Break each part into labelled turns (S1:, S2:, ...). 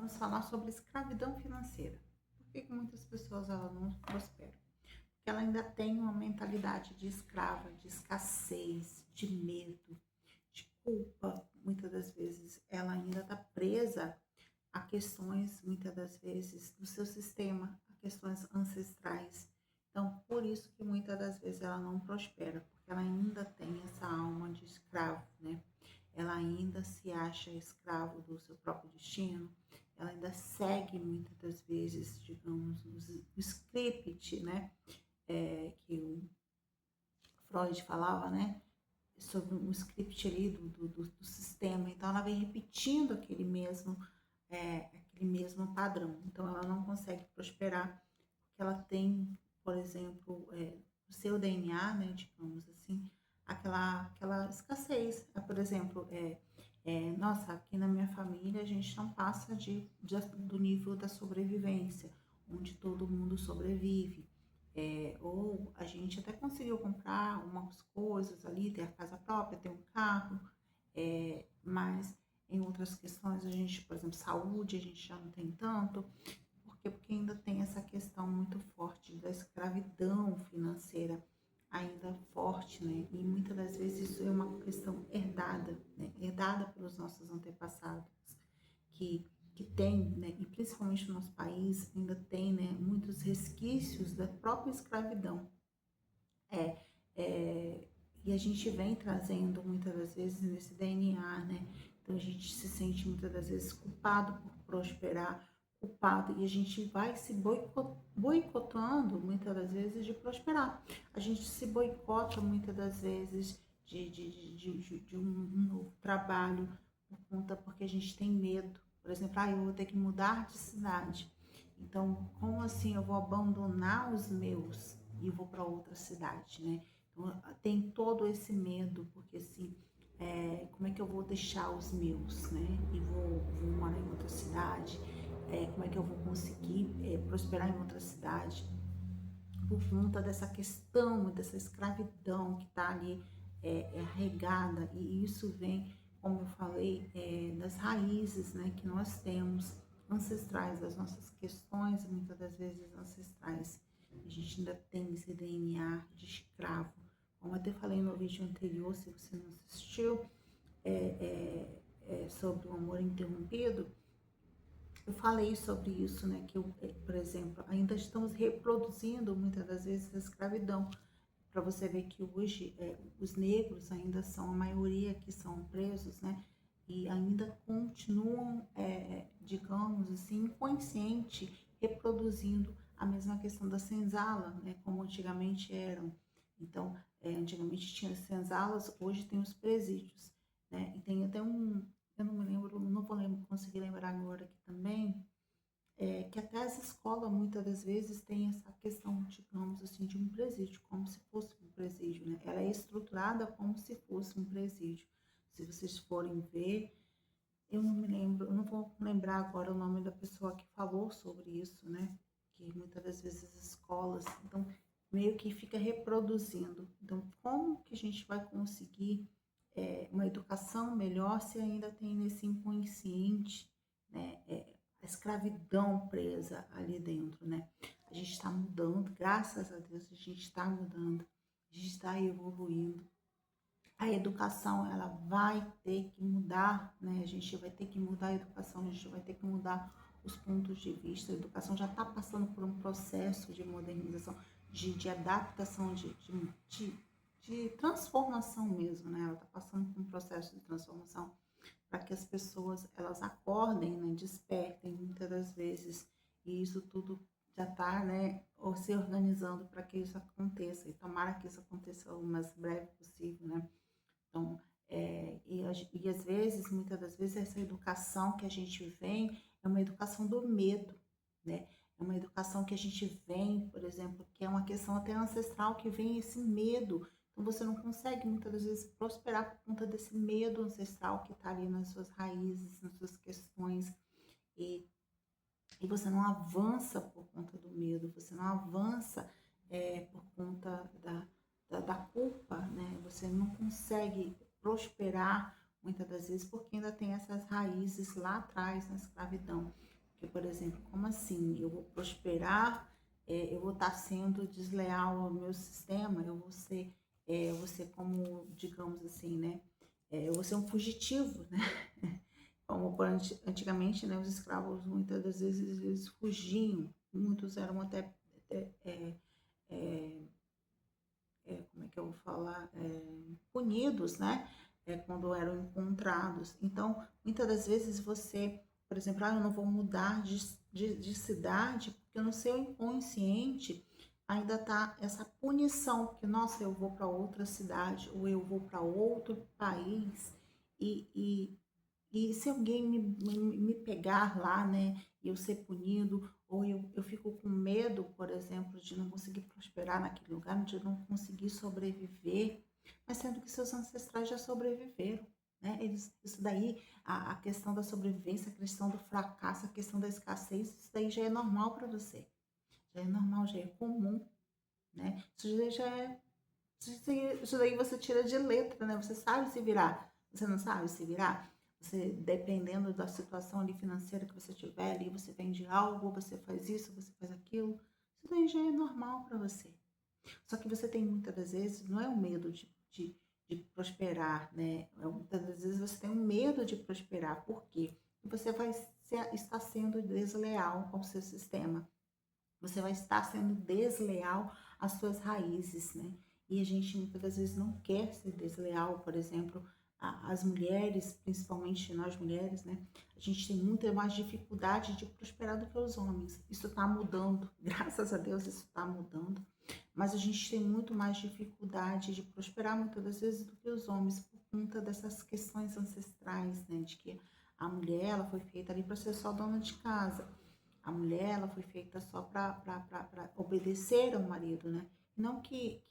S1: vamos falar sobre escravidão financeira. Por que que muitas pessoas elas não prosperam? Porque ela ainda tem uma mentalidade de escrava, de escassez, de medo, de culpa. Muitas das vezes ela ainda está presa a questões, muitas das vezes, do seu sistema, a questões ancestrais. Então, por isso que muitas das vezes ela não prospera, porque ela ainda tem essa alma de escravo, né? Ela ainda se acha escravo do seu próprio destino, ela ainda segue muitas das vezes, digamos, o script, né? Que o Freud falava, né? Sobre o script ali do sistema. Então, ela vem repetindo aquele mesmo padrão. Então, ela não consegue prosperar, porque ela tem, por exemplo, o seu DNA, né, digamos assim, aquela escassez. Por exemplo, nossa, aqui na minha família a gente não passa do nível da sobrevivência, onde todo mundo sobrevive. Ou a gente até conseguiu comprar umas coisas ali, ter a casa própria, ter um carro, mas em outras questões a gente, por exemplo, saúde, a gente já não tem tanto. Por quê? Porque ainda tem essa questão muito forte da escravidão financeira ainda forte, né? E muitas das vezes isso é uma questão herdada, né? Herdada pelos nossos antepassados, que tem, né? E principalmente no nosso país ainda tem, né? Muitos resquícios da própria escravidão. É, e a gente vem trazendo muitas das vezes nesse DNA, né? Então a gente se sente muitas das vezes culpado por prosperar, culpado, e a gente vai se boicotando muitas das vezes de prosperar. A gente se boicota muitas das vezes de um novo trabalho porque a gente tem medo. Por exemplo, eu vou ter que mudar de cidade. Então, como assim eu vou abandonar os meus e vou para outra cidade, né? Então, tem todo esse medo, porque assim, como é que eu vou deixar os meus, né? E vou morar em outra cidade, como é que eu vou conseguir prosperar em outra cidade? Por conta dessa questão, dessa escravidão que está ali regada, e isso vem, como eu falei, das raízes, né, que nós temos ancestrais, das nossas questões, muitas das vezes ancestrais. A gente ainda tem esse DNA de escravo. Como eu até falei no vídeo anterior, se você não assistiu, sobre o amor interrompido, eu falei sobre isso, né? Que, por exemplo, ainda estamos reproduzindo muitas das vezes a escravidão. Para você ver que hoje os negros ainda são a maioria que são presos, né? E ainda continuam, digamos assim, inconsciente, reproduzindo a mesma questão da senzala, né? Como antigamente eram. Então, antigamente tinha as senzalas, hoje tem os presídios, né? E tem até eu não me lembro, não vou conseguir lembrar agora aqui também, que até as escolas muitas das vezes têm essa questão, digamos assim, de um presídio, como se fosse um presídio, né? Ela é estruturada como se fosse um presídio. Se vocês forem ver, eu não me lembro, eu não vou lembrar agora o nome da pessoa que falou sobre isso, né? Que muitas das vezes as escolas, então, meio que fica reproduzindo. Então, como que a gente vai conseguir uma educação melhor se ainda tem nesse inconsciente, né? A escravidão presa ali dentro, né? A gente está mudando, graças a Deus, a gente está mudando, a gente está evoluindo. A educação ela vai ter que mudar, né? A gente vai ter que mudar a educação, a gente vai ter que mudar os pontos de vista. A educação já está passando por um processo de modernização, de adaptação, de transformação mesmo, né? Ela está passando por um processo de transformação para que as pessoas elas acordem, né? Despertem muitas das vezes, e isso tudo já está, né, ou se organizando para que isso aconteça, e tomara que isso aconteça o mais breve possível, né? Então, e às vezes, muitas das vezes, essa educação que a gente vem é uma educação do medo, né? É uma educação que a gente vem, por exemplo, que é uma questão até ancestral, que vem esse medo. Então, você não consegue, muitas das vezes, prosperar por conta desse medo ancestral que está ali nas suas raízes, nas suas questões. E, e você não avança por conta do medo, você não avança por conta da culpa, né? Você não consegue prosperar muitas das vezes porque ainda tem essas raízes lá atrás na escravidão. Porque, por exemplo, como assim? Eu vou prosperar, eu vou estar sendo desleal ao meu sistema, eu vou ser como, digamos assim, né? Eu vou ser um fugitivo, né? Como antigamente, né, os escravos muitas das vezes eles fugiam, muitos eram até como é que eu vou falar, punidos, né? Quando eram encontrados. Então, muitas das vezes você, por exemplo, eu não vou mudar de cidade, porque no seu inconsciente ainda tá essa punição, que, nossa, eu vou para outra cidade, ou eu vou para outro país, e, e se alguém me pegar lá, né, e eu ser punido, ou eu fico com medo, por exemplo, de não conseguir prosperar naquele lugar, de não conseguir sobreviver, mas sendo que seus ancestrais já sobreviveram, né? Isso daí, a questão da sobrevivência, a questão do fracasso, a questão da escassez, isso daí já é normal para você, já é normal, já é comum, né? Isso daí você tira de letra, né? Você sabe se virar. Você não sabe se virar? Você, dependendo da situação ali financeira que você tiver ali, você vende algo, você faz isso, você faz aquilo. Isso daí já é normal para você. Só que você tem muitas das vezes, não é o medo de prosperar, né? Muitas das vezes você tem um medo de prosperar. Por quê? Porque você vai estar sendo desleal ao seu sistema. Você vai estar sendo desleal às suas raízes, né? E a gente muitas das vezes não quer ser desleal, por exemplo, as mulheres, principalmente nós mulheres, né? A gente tem muita mais dificuldade de prosperar do que os homens. Isso está mudando, graças a Deus isso está mudando. Mas a gente tem muito mais dificuldade de prosperar muitas das vezes do que os homens por conta dessas questões ancestrais, né? De que a mulher ela foi feita ali para ser só dona de casa. A mulher, ela foi feita só para obedecer ao marido, né? Não e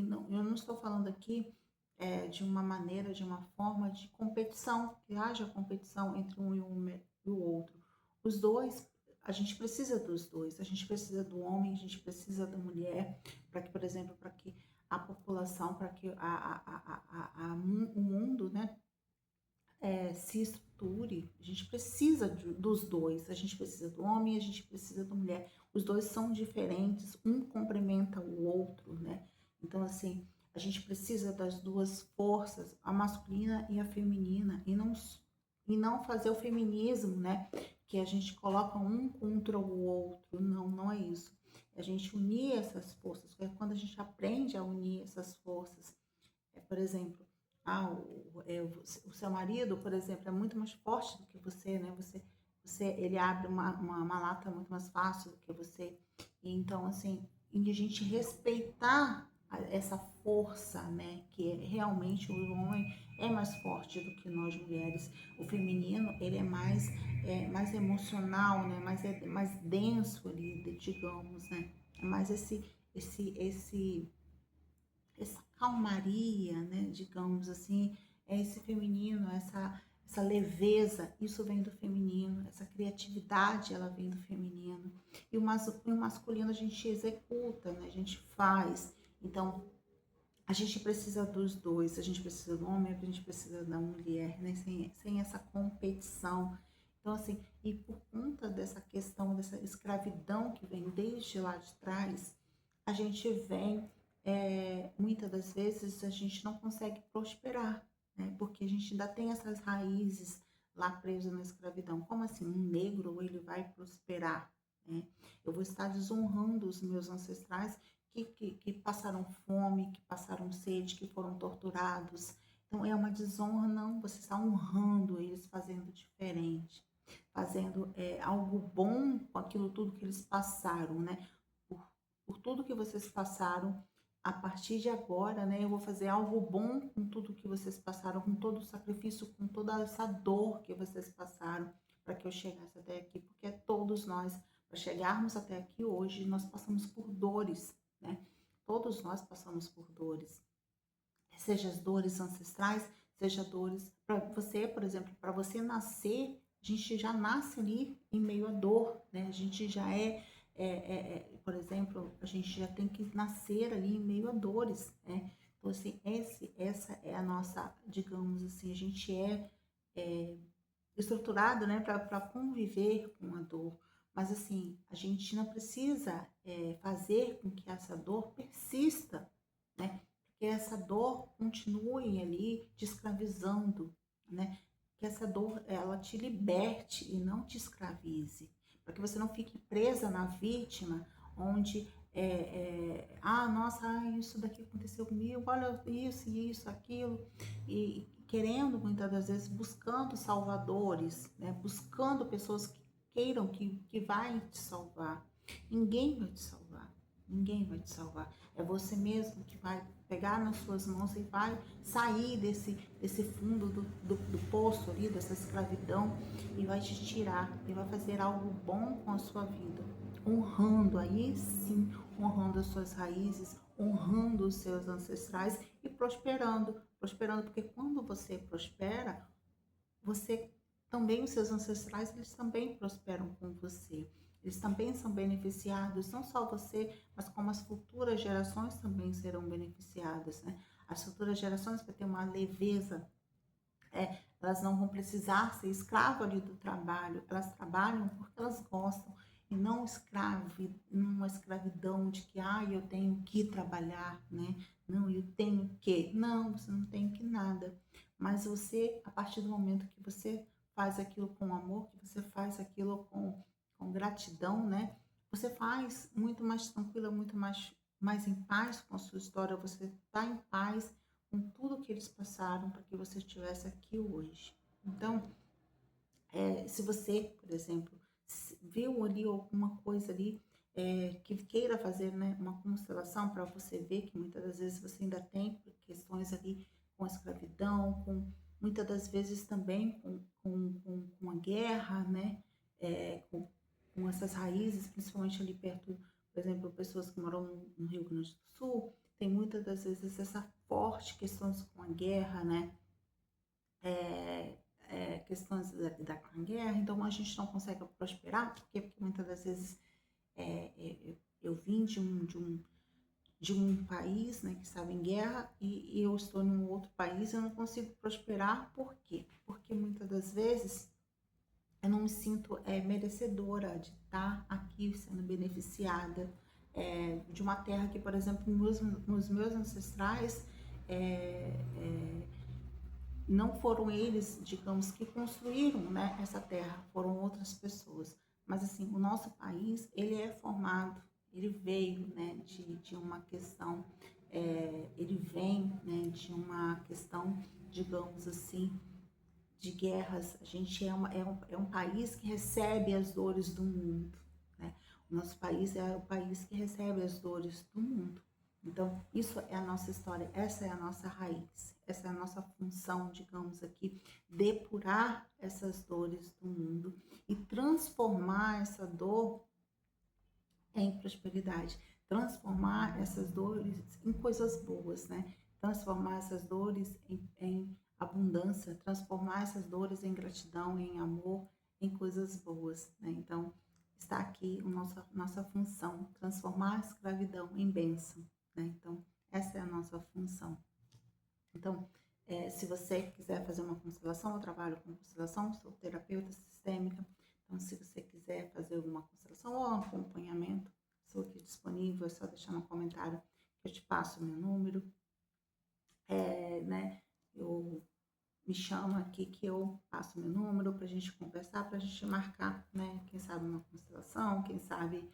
S1: não, eu não estou falando aqui de uma maneira, de uma forma de competição, que haja competição entre e o outro. Os dois, a gente precisa dos dois, a gente precisa do homem, a gente precisa da mulher, para que, por exemplo, para que a população, para que o mundo, né, se estruture, a gente precisa dos dois, a gente precisa do homem, a gente precisa da mulher. Os dois são diferentes, um complementa o outro, né? Então, assim, a gente precisa das duas forças, a masculina e a feminina, e não fazer o feminismo, né? Que a gente coloca um contra o outro. Não, não é isso. É a gente unir essas forças, é quando a gente aprende a unir essas forças. Por exemplo, o seu marido, por exemplo, é muito mais forte do que você, né? Ele abre uma lata muito mais fácil do que você. E então, assim, e a gente respeitar essa força, né? Que realmente o homem é mais forte do que nós mulheres. O feminino, ele mais emocional, né? Mais denso ali, digamos, né? É mais essa calmaria, né, digamos assim, é esse feminino, essa leveza, isso vem do feminino, essa criatividade, ela vem do feminino. E o masculino a gente executa, né, a gente faz. Então, a gente precisa dos dois, a gente precisa do homem, a gente precisa da mulher, né, sem essa competição. Então, assim, e por conta dessa questão, dessa escravidão que vem desde lá de trás, a gente vem, muitas das vezes, a gente não consegue prosperar, né? Porque a gente ainda tem essas raízes lá presas na escravidão. Como assim? Um negro, ele vai prosperar, né? Eu vou estar desonrando os meus ancestrais que passaram fome, que passaram sede, que foram torturados. Então, é uma desonra, não. Você está honrando eles, fazendo diferente, fazendo algo bom com aquilo tudo que eles passaram, né? Por tudo que vocês passaram, a partir de agora, né, eu vou fazer algo bom com tudo que vocês passaram, com todo o sacrifício, com toda essa dor que vocês passaram para que eu chegasse até aqui, porque todos nós, para chegarmos até aqui hoje, nós passamos por dores, né? Todos nós passamos por dores, seja as dores ancestrais, seja dores para você, por exemplo, para você nascer, a gente já nasce ali em meio à dor, né? A gente já por exemplo, a gente já tem que nascer ali em meio a dores, né? Então, assim, essa é a nossa, digamos assim, a gente estruturado, né, para conviver com a dor. Mas assim, a gente não precisa fazer com que essa dor persista, né? Que essa dor continue ali te escravizando, né? Que essa dor ela te liberte e não te escravize, para que você não fique presa na vítima, onde nossa, isso daqui aconteceu comigo, olha isso, isso, aquilo, e querendo muitas das vezes buscando salvadores, né? Buscando pessoas que queiram que vai te salvar. Ninguém vai te salvar. Ninguém vai te salvar. É você mesmo que vai pegar nas suas mãos e vai sair desse fundo do poço ali, dessa escravidão, e vai te tirar e vai fazer algo bom com a sua vida. Honrando, aí sim, honrando as suas raízes, honrando os seus ancestrais e prosperando. Prosperando, porque quando você prospera, você também, os seus ancestrais, eles também prosperam com você. Eles também são beneficiados, não só você, mas como as futuras gerações também serão beneficiadas, né? As futuras gerações vão ter uma leveza, elas não vão precisar ser escravas ali do trabalho, elas trabalham porque elas gostam, e não numa escravidão de que, eu tenho que trabalhar, né? Não, eu tenho que. Não, você não tem que nada. Mas você, a partir do momento que você faz aquilo com amor, que você faz aquilo com gratidão, né? Você faz muito mais tranquila, muito mais em paz com a sua história, você está em paz com tudo que eles passaram para que você estivesse aqui hoje. Então, se você, por exemplo, viu ali alguma coisa ali que queira fazer, né, uma constelação para você ver que muitas das vezes você ainda tem questões ali com a escravidão, com muitas das vezes também com a guerra, né, com essas raízes, principalmente ali perto, por exemplo, pessoas que moram no Rio Grande do Sul, tem muitas das vezes essa forte questões com a guerra, né, questões da guerra, então a gente não consegue prosperar, porque muitas das vezes eu vim de um país, né, que estava em guerra e eu estou em um outro país e eu não consigo prosperar, por quê? Porque muitas das vezes eu não me sinto merecedora de estar aqui sendo beneficiada de uma terra que, por exemplo, nos meus ancestrais, é, é, não foram eles, digamos, que construíram, né, essa terra, foram outras pessoas. Mas assim, o nosso país, ele é formado, ele veio, né, de uma questão, ele vem, né, de uma questão, digamos assim, de guerras. A gente é um país que recebe as dores do mundo, né? O nosso país é o país que recebe as dores do mundo. Então, isso é a nossa história, essa é a nossa raiz, essa é a nossa função, digamos aqui, depurar essas dores do mundo e transformar essa dor em prosperidade, transformar essas dores em coisas boas, né? Transformar essas dores em abundância, transformar essas dores em gratidão, em amor, em coisas boas, né? Então, está aqui a nossa função, transformar a escravidão em bênção, né? Então, essa é a nossa função. Então, se você quiser fazer uma constelação, eu trabalho com constelação, sou terapeuta sistêmica. Então, se você quiser fazer alguma constelação ou um acompanhamento, estou aqui disponível, é só deixar no comentário que eu te passo o meu número. Né? Eu me chamo aqui que eu passo meu número para a gente conversar, para a gente marcar, né? Quem sabe uma constelação, quem sabe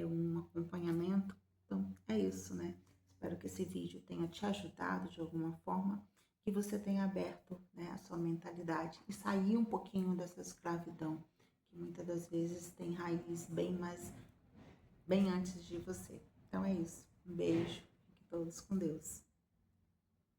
S1: um acompanhamento. Então, é isso, né? Espero que esse vídeo tenha te ajudado de alguma forma, que você tenha aberto, né, a sua mentalidade e sair um pouquinho dessa escravidão, que muitas das vezes tem raiz bem antes de você. Então é isso. Um beijo. Fiquem todos com Deus.